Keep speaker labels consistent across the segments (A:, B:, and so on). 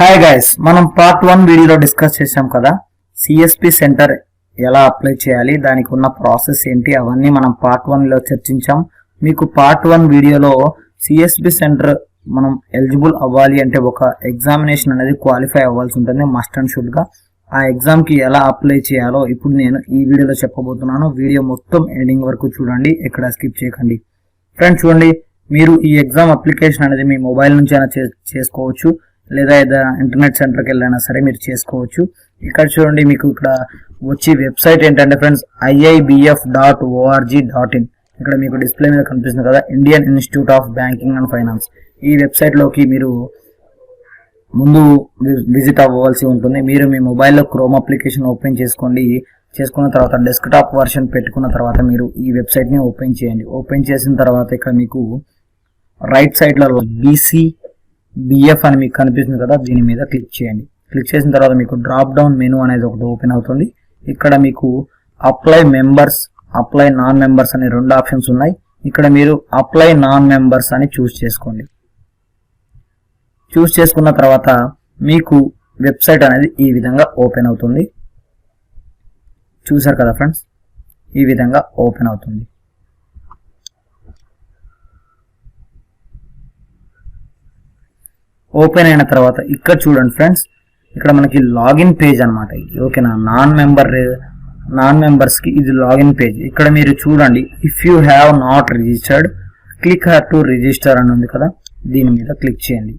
A: Hi guys, మనం part 1 వీడియోలో discuss చేసాం కదా. సిఎస్పి సెంటర్ ఎలా అప్లై చేయాలి, దానికి ఉన్న ప్రాసెస్ ఏంటి, అవన్నీ మనం పార్ట్ 1లో చర్చించాం. మీకు పార్ట్ 1 వీడియోలో సిఎస్పి సెంటర్ మనం ఎలిజిబుల్ అవ్వాలి అంటే ఒక ఎగ్జామినేషన్ అనేది క్వాలిఫై అవ్వాల్సి ఉంటుంది మస్ట్ అండ్ షుడ్ గా. ఆ ఎగ్జామ్ కి ఎలా అప్లై చేయాలో ఇప్పుడు నేను ఈ వీడియోలో చెప్పబోతున్నాను. వీడియో మొత్తం ఎండింగ్ వరకు చూడండి, ఎక్కడ స్కిప్ చేయకండి. ఫ్రెండ్స్ చూడండి, మీరు ఈ ఎగ్జామ్ అప్లికేషన్ అనేది మీ మొబైల్ నుంచి అయినా చేసుకోవచ్చు, లేదా ఇంటర్నెట్ సెంటర్కి వెళ్ళైనా సరే మీరు చేసుకోవచ్చు. ఇక్కడ చూడండి, మీకు ఇక్కడ వచ్చి వెబ్సైట్ ఏంటంటే ఫ్రెండ్స్ iibf.org.in. ఇక్కడ మీకు డిస్ప్లే మీద కనిపిస్తుంది కదా, Indian institute of banking and finance. ఈ వెబ్సైట్లోకి మీరు ముందు విజిట్ అవ్వవలసి ఉంటుంది. మీరు మీ మొబైల్లో క్రోమ్ అప్లికేషన్ ఓపెన్ చేసుకోండి. చేసుకున్న తర్వాత డెస్క్టాప్ వర్షన్ పెట్టుకున్న తర్వాత మీరు ఈ వెబ్సైట్ని ఓపెన్ చేయండి. ఓపెన్ చేసిన తర్వాత ఇక్కడ మీకు రైట్ సైడ్లో BCBF అని మీకు కనిపిస్తుంది కదా, దీని మీద క్లిక్ చేయండి. క్లిక్ చేసిన తర్వాత మీకు డ్రాప్ డౌన్ మెనూ అనేది ఒకటి ఓపెన్ అవుతుంది. ఇక్కడ మీకు apply members, apply non members అనే రెండు ఆప్షన్స్ ఉన్నాయి. ఇక్కడ మీరు అప్లై నాన్ మెంబర్స్ అని చూస్ చేసుకోండి. చూస్ చేసుకున్న తర్వాత మీకు వెబ్సైట్ అనేది ఈ విధంగా ఓపెన్ అవుతుంది. చూసారు కదా ఫ్రెండ్స్, ఈ విధంగా ఓపెన్ అవుతుంది. ఓపెన్ అయిన తర్వాత ఇక్కడ చూడండి ఫ్రెండ్స్, ఇక్కడ మనకి లాగిన్ పేజ్ అనమాట ఇది. ఓకేనా, నాన్ మెంబర్స్కి ఇది లాగిన్ పేజ్. ఇక్కడ మీరు చూడండి, if you have not registered click her to register అని ఉంది కదా, దీని మీద క్లిక్ చేయండి.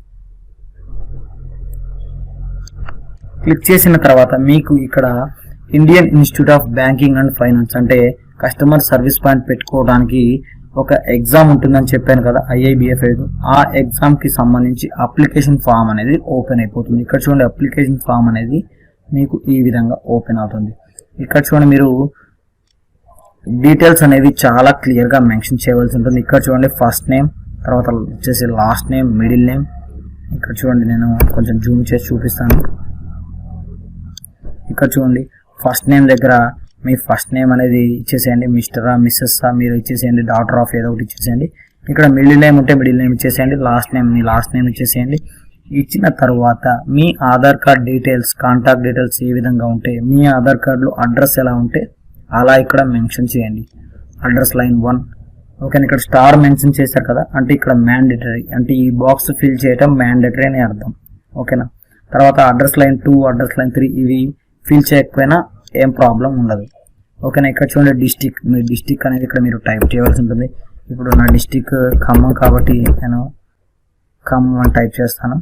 A: క్లిక్ చేసిన తర్వాత మీకు ఇక్కడ Indian institute of banking and finance అంటే కస్టమర్ సర్వీస్ పాయింట్ పెట్టుకోవడానికి ఒక ఎగ్జామ్ ఉంటుందని చెప్పాను కదా, IIBF. ఆ ఎగ్జామ్ కి సంబంధించి అప్లికేషన్ ఫామ్ అనేది ఓపెన్ అయిపోతుంది. ఇక్కడ చూడండి, అప్లికేషన్ ఫామ్ అనేది మీకు ఈ విధంగా ఓపెన్ అవుతుంది. ఇక్కడ చూడండి, మీరు డీటెయిల్స్ అనేవి చాలా క్లియర్ గా మెన్షన్ చేయవలసి ఉంటుంది. ఇక్కడ చూడండి, ఫస్ట్ నేమ్, తర్వాత వచ్చేసి లాస్ట్ నేమ్, మిడిల్ నేమ్. ఇక్కడ చూడండి, నేను కొంచెం జూమ్ చేసి చూపిస్తాను. ఇక్కడ చూడండి, ఫస్ట్ నేమ్ దగ్గర మీ ఫస్ట్ నేమ్ అనేది ఇచ్చేసేయండి, మిస్టరా మిస్సెస్సా మీరు ఇచ్చేసేయండి, డాటర్ ఆఫ్ ఏదో ఒకటి ఇచ్చేసేయండి. ఇక్కడ మిడిల్ నేమ్ ఉంటే మిడిల్ నేమ్ ఇచ్చేసేయండి, లాస్ట్ నేమ్ మీ లాస్ట్ నేమ్ ఇచ్చేసేయండి. ఇచ్చిన తర్వాత మీ Aadhaar card details, contact details ఏ విధంగా ఉంటే, మీ ఆధార్ కార్డులో అడ్రస్ ఎలా ఉంటే అలా ఇక్కడ మెన్షన్ చేయండి. Address line 1. ఓకే, ఇక్కడ స్టార్ మెన్షన్ చేశారు కదా, అంటే ఇక్కడ మ్యాండేటరీ, అంటే ఈ బాక్స్ ఫిల్ చేయటం మ్యాండేటరీ అని అర్థం. ఓకేనా, తర్వాత అడ్రస్ లైన్ 2, అడ్రస్ లైన్ 3 ఇవి ఫిల్ చేయకపోయినా ఏం ప్రాబ్లం ఉండదు. ఓకేనా, ఇక్కడ చూడండి డిస్టిక్, మీ డిస్టిక్ అనేది ఇక్కడ మీరు టైప్ చేయవలసి ఉంటుంది. ఇప్పుడు నా డిస్టిక్ ఖమ్మం కాబట్టి నేను ఖమ్మం అని టైప్ చేస్తాను.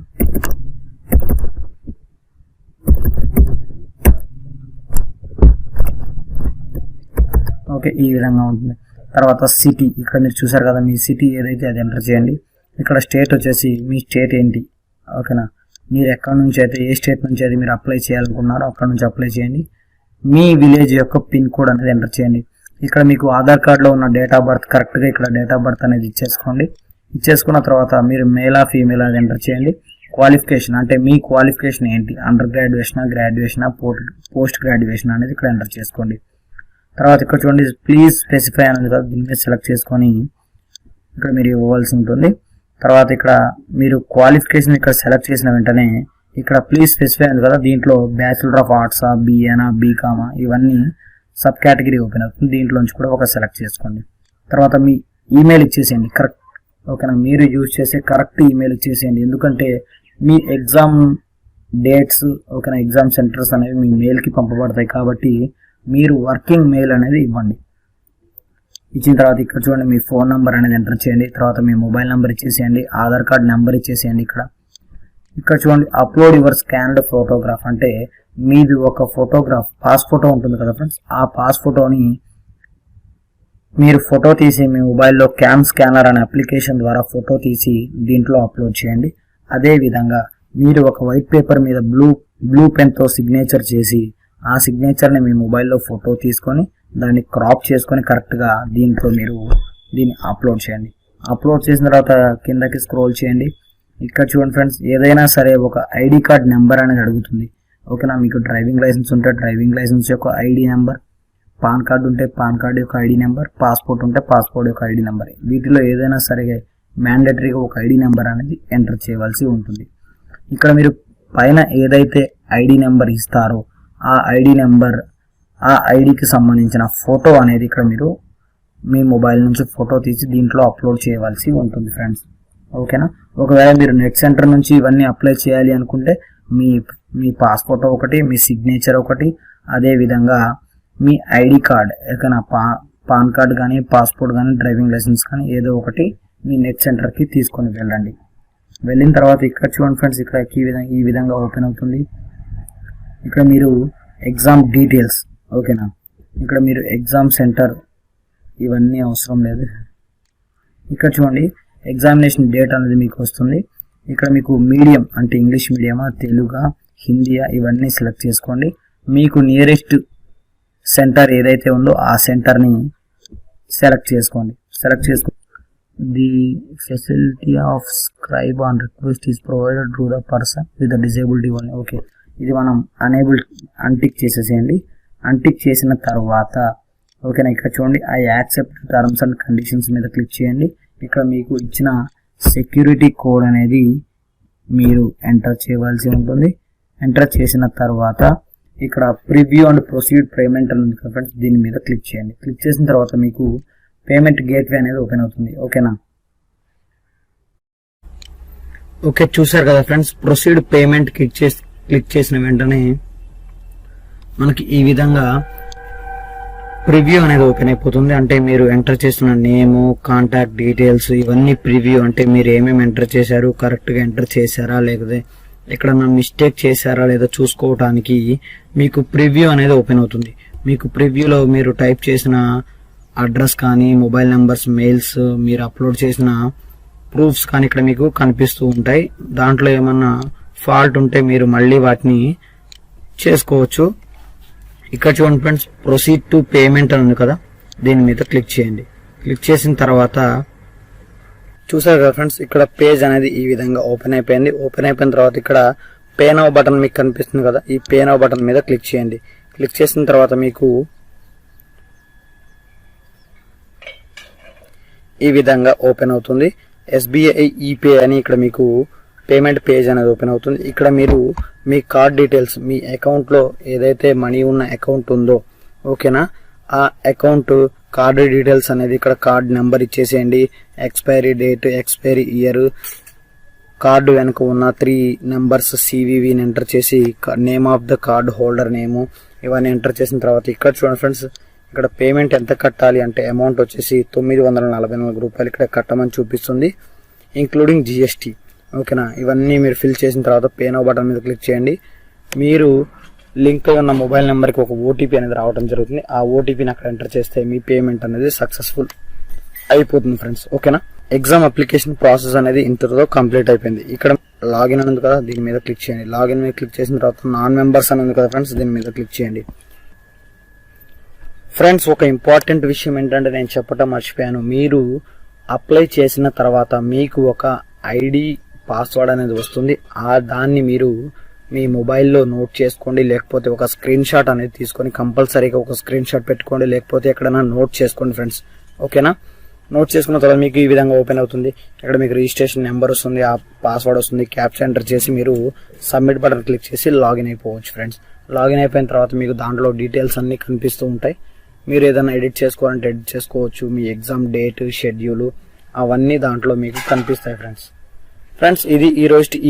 A: ఓకే, ఈ విధంగా ఉంటుంది. తర్వాత సిటీ, ఇక్కడ మీరు చూసారు కదా, మీ సిటీ ఏదైతే అది ఎంటర్ చేయండి. ఇక్కడ స్టేట్ వచ్చేసి మీ స్టేట్ ఏంటి. ఓకేనా, మీరు ఎక్కడి నుంచి అయితే, ఏ స్టేట్ నుంచి అయితే మీరు అప్లై చేయాలనుకున్నారో అక్కడ నుంచి అప్లై చేయండి. మీ విలేజ్ యొక్క పిన్ కోడ్ అనేది ఎంటర్ చేయండి. ఇక్కడ మీకు ఆధార్ కార్డులో ఉన్న డేట్ ఆఫ్ బర్త్ కరెక్ట్గా ఇక్కడ డేట్ ఆఫ్ బర్త్ అనేది ఇచ్చేసుకోండి. ఇచ్చేసుకున్న తర్వాత మీరు మేలా ఫీమేల్ అనేది ఎంటర్ చేయండి. క్వాలిఫికేషన్ అంటే మీ క్వాలిఫికేషన్ ఏంటి, అండర్ గ్రాడ్యుయేషనా, గ్రాడ్యుయేషనా, పోస్ట్ గ్రాడ్యుయేషన్ అనేది ఇక్కడ ఎంటర్ చేసుకోండి. తర్వాత ఇక్కడ చూడండి, ప్లీజ్ స్పెసిఫై అనేది కదా, దీని మీద సెలెక్ట్ చేసుకొని ఇక్కడ మీరు ఇవ్వవలసి ఉంటుంది. తర్వాత ఇక్కడ మీరు క్వాలిఫికేషన్ ఇక్కడ సెలెక్ట్ చేసిన వెంటనే ఇక్కడ ప్లీజ్ స్పెసిఫై అయింది కదా, దీంట్లో బ్యాచిలర్ ఆఫ్ ఆర్ట్సా, BAనా, BCOMా ఇవన్నీ సబ్ కేటగిరీ ఓపెన్ అవుతుంది. దీంట్లోంచి కూడా ఒక సెలెక్ట్ చేసుకోండి. తర్వాత మీ ఈమెయిల్ ఇచ్చేసేయండి కరెక్ట్. ఓకేనా, మీరు యూజ్ చేసే కరెక్ట్ ఈమెయిల్ ఇచ్చేసేయండి, ఎందుకంటే మీ ఎగ్జామ్ డేట్స్, ఓకేనా, ఎగ్జామ్ సెంటర్స్ అనేవి మీ మెయిల్కి పంపబడతాయి కాబట్టి మీరు వర్కింగ్ మెయిల్ అనేది ఇవ్వండి. ఇచ్చిన తర్వాత ఇక్కడ చూడండి, మీ ఫోన్ నెంబర్ అనేది ఎంటర్ చేయండి. తర్వాత మీ మొబైల్ నెంబర్ ఇచ్చేసేయండి, ఆధార్ కార్డ్ నెంబర్ ఇచ్చేసేయండి. ఇక్కడ చూడండి, అప్లోడ్ యువర్ స్కాన్డ్ ఫోటోగ్రాఫ్ అంటే మీది ఒక ఫోటోగ్రాఫ్, పాస్ ఫోటో ఉంటుంది కదా ఫ్రెండ్స్, ఆ పాస్ ఫోటోని మీరు ఫోటో తీసి మీ మొబైల్లో క్యామ్ స్కానర్ అనే అప్లికేషన్ ద్వారా ఫోటో తీసి దీంట్లో అప్లోడ్ చేయండి. అదేవిధంగా మీరు ఒక వైట్ పేపర్ మీద బ్లూ పెన్తో సిగ్నేచర్ చేసి ఆ సిగ్నేచర్ని మీ మొబైల్లో ఫోటో తీసుకొని దాన్ని క్రాప్ చేసుకొని కరెక్ట్గా దీంట్లో మీరు దీన్ని అప్లోడ్ చేయండి. అప్లోడ్ చేసిన తర్వాత కిందకి స్క్రోల్ చేయండి. ఇక్కడ చూడండి ఫ్రెండ్స్, ఏదైనా సరే ఒక ఐడి కార్డ్ నెంబర్ అనేది అడుగుతుంది. ఓకేనా, మీకు డ్రైవింగ్ లైసెన్స్ ఉంటే డ్రైవింగ్ లైసెన్స్ యొక్క ఐడి నెంబర్, పాన్ కార్డు ఉంటే పాన్ కార్డు యొక్క ఐడి నెంబర్, పాస్పోర్ట్ ఉంటే పాస్పోర్ట్ యొక్క ఐడి నెంబర్, వీటిలో ఏదైనా సరే మ్యాండేటరీగా ఒక ఐడి నెంబర్ అనేది ఎంటర్ చేయవలసి ఉంటుంది. ఇక్కడ మీరు పైన ఏదైతే ఐడి నెంబర్ ఇస్తారో ఆ ఐడి నెంబర్, ఆ ఐడికి సంబంధించిన ఫోటో అనేది ఇక్కడ మీరు మీ మొబైల్ నుంచి ఫోటో తీసి దీంట్లో అప్లోడ్ చేయవలసి ఉంటుంది ఫ్రెండ్స్. ఓకేనా. ఒకవేళ మీరు నెట్ సెంటర్ నుంచి ఇవన్నీ అప్లై చేయాలి అనుకుంటే మీ పాస్పోర్ట్ ఒకటి, మీ సిగ్నేచర్ ఒకటి, అదేవిధంగా మీ ఐడి కార్డ్, ఏదైనా పాన్ కార్డ్ కానీ, పాస్పోర్ట్ కానీ, డ్రైవింగ్ లైసెన్స్ కానీ ఏదో ఒకటి మీ నెట్ సెంటర్కి తీసుకొని వెళ్ళండి. వెళ్ళిన తర్వాత ఇక్కడ చూడండి ఫ్రెండ్స్, ఇక్కడ ఈ విధంగా ఓపెన్ అవుతుంది. ఇక్కడ మీరు ఎగ్జామ్ డీటెయిల్స్, ఓకేనా. ఇక్కడ మీరు ఎగ్జామ్ సెంటర్ ఇవన్నీ అవసరం లేదు. ఇక్కడ చూడండి ఎగ్జామినేషన్ డేట్ అనేది మీకు వస్తుంది. ఇక్కడ మీకు మీడియం అంటే ఇంగ్లీష్ మీడియమా, తెలుగా, హిందీయా ఇవన్నీ సెలెక్ట్ చేసుకోండి. మీకు నియరెస్ట్ సెంటర్ ఏదైతే ఉందో ఆ సెంటర్ని సెలెక్ట్ చేసుకోండి. The facility of scribe on request is provided to the person with the disability only. Okay, ఇది మనం అన్టిక్ చేసేసేయండి. అన్టిక్ చేసిన తర్వాత ఓకేనా, ఇక్కడ చూడండి I accept terms and conditions మీద క్లిక్ చేయండి. ఇక్కడ మీకు ఇచ్చిన సెక్యూరిటీ కోడ్ అనేది మీరు ఎంటర్ చేయవలసి ఉంటుంది. ఎంటర్ చేసిన తర్వాత ఇక్కడ ప్రివ్యూ అండ్ ప్రొసీడ్ పేమెంట్ అని ఉంది ఫ్రెండ్స్, దీని మీద క్లిక్ చేయండి. క్లిక్ చేసిన తర్వాత మీకు పేమెంట్ గేట్వే అనేది ఓపెన్ అవుతుంది. ఓకేనా. ఓకే, చూసారు కదా ఫ్రెండ్స్, ప్రొసీడ్ పేమెంట్ క్లిక్ చేసిన వెంటనే మనకి ఈ విధంగా ప్రివ్యూ అనేది ఓపెన్ అయిపోతుంది. అంటే మీరు ఎంటర్ చేసిన నేము, కాంటాక్ట్ డీటెయిల్స్ ఇవన్నీ ప్రివ్యూ, అంటే మీరు ఏమేమి ఎంటర్ చేశారు, కరెక్ట్గా ఎంటర్ చేశారా, లేకపోతే ఎక్కడన్నా మిస్టేక్ చేశారా లేదా చూసుకోవడానికి మీకు ప్రివ్యూ అనేది ఓపెన్ అవుతుంది. మీకు ప్రివ్యూలో మీరు టైప్ చేసిన అడ్రస్ కానీ, మొబైల్ నెంబర్స్, మెయిల్స్, మీరు అప్లోడ్ చేసిన ప్రూఫ్స్ కానీ ఇక్కడ మీకు కనిపిస్తూ ఉంటాయి. దాంట్లో ఏమన్నా ఫాల్ట్ ఉంటే మీరు మళ్ళీ వాటిని చేసుకోవచ్చు. ఇక్కడ చూడండి ఫ్రెండ్స్, ప్రొసీడ్ టు పేమెంట్ అని ఉంది కదా, దీని మీద క్లిక్ చేయండి. క్లిక్ చేసిన తర్వాత చూసారు కదా ఫ్రెండ్స్, ఇక్కడ పేజ్ అనేది ఈ విధంగా ఓపెన్ అయిపోయింది. ఓపెన్ అయిపోయిన తర్వాత ఇక్కడ పే నౌ బటన్ మీకు కనిపిస్తుంది కదా, ఈ పే నౌ బటన్ మీద క్లిక్ చేయండి. క్లిక్ చేసిన తర్వాత మీకు ఈ విధంగా ఓపెన్ అవుతుంది. SBI ఈపే అని ఇక్కడ మీకు పేమెంట్ పేజ్ అనేది ఓపెన్ అవుతుంది. ఇక్కడ మీరు మీ కార్డ్ డీటెయిల్స్, మీ అకౌంట్లో ఏదైతే మనీ ఉన్న అకౌంట్ ఉందో ఓకేనా, ఆ అకౌంట్ కార్డు డీటెయిల్స్ అనేది ఇక్కడ కార్డ్ నెంబర్ ఇచ్చేసేయండి. Expiry date, expiry year, card వెనుక ఉన్న 3 నెంబర్స్ CVVని ఎంటర్ చేసి name of the card holder నేము ఇవన్నీ ఎంటర్ చేసిన తర్వాత ఇక్కడ చూడండి ఫ్రెండ్స్, ఇక్కడ పేమెంట్ ఎంత కట్టాలి అంటే అమౌంట్ వచ్చేసి 944 రూపాయలు ఇక్కడ కట్టమని చూపిస్తుంది, ఇంక్లూడింగ్ GST. ఓకేనా. ఇవన్నీ మీరు ఫిల్ చేసిన తర్వాత పే నౌ బటన్ మీద క్లిక్ చేయండి. మీరు లింక్ ఉన్న మొబైల్ నెంబర్కి ఒక OTP అనేది రావడం జరుగుతుంది. ఆ OTPని అక్కడ ఎంటర్ చేస్తే మీ పేమెంట్ అనేది సక్సెస్ఫుల్ అయిపోతుంది ఫ్రెండ్స్. ఓకేనా. ఎగ్జామ్ అప్లికేషన్ ప్రాసెస్ అనేది ఇంతతో కంప్లీట్ అయిపోయింది. ఇక్కడ లాగిన్ అని ఉంది కదా, దీని మీద క్లిక్ చేయండి. లాగిన్ మీద క్లిక్ చేసిన తర్వాత నాన్ మెంబర్స్ అని ఉంది కదా ఫ్రెండ్స్, దీని మీద క్లిక్ చేయండి. ఫ్రెండ్స్, ఒక ఇంపార్టెంట్ విషయం ఏంటంటే నేను చెప్పటం మర్చిపోయాను. మీరు అప్లై చేసిన తర్వాత మీకు ఒక ఐడి పాస్వర్డ్ అనేది వస్తుంది. దాన్ని మీరు మీ మొబైల్లో నోట్ చేసుకోండి, లేకపోతే ఒక స్క్రీన్ షాట్ అనేది తీసుకొని కంపల్సరీగా ఒక స్క్రీన్ షాట్ పెట్టుకోండి, లేకపోతే ఎక్కడైనా నోట్ చేసుకోండి ఫ్రెండ్స్. ఓకేనా. నోట్ చేసుకున్న తర్వాత మీకు ఈ విధంగా ఓపెన్ అవుతుంది. ఇక్కడ మీకు రిజిస్ట్రేషన్ నెంబర్ వస్తుంది, ఆ పాస్వర్డ్ వస్తుంది. క్యాప్చా ఎంటర్ చేసి మీరు సబ్మిట్ బటన్ క్లిక్ చేసి లాగిన్ అయిపోవచ్చు ఫ్రెండ్స్. లాగిన్ అయిపోయిన తర్వాత మీకు దాంట్లో డీటెయిల్స్ అన్ని కనిపిస్తూ ఉంటాయి. మీరు ఏదైనా ఎడిట్ చేసుకోవాలంటే ఎడిట్ చేసుకోవచ్చు. మీ ఎగ్జామ్ డేట్, షెడ్యూల్ అవన్నీ దాంట్లో మీకు కనిపిస్తాయి ఫ్రెండ్స్. ఇది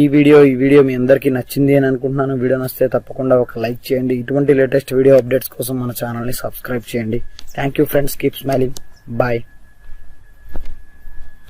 A: ఈ వీడియో మీ అందరికీ నచ్చింది అని అనుకుంటున్నాను. వీడియో నచ్చితే తప్పకుండా ఒక లైక్ చేయండి. ఇటువంటి లేటెస్ట్ వీడియో అప్డేట్స్ కోసం మన ఛానల్ని సబ్స్క్రైబ్ చేయండి. Thank you friends. Keep smiling. Bye.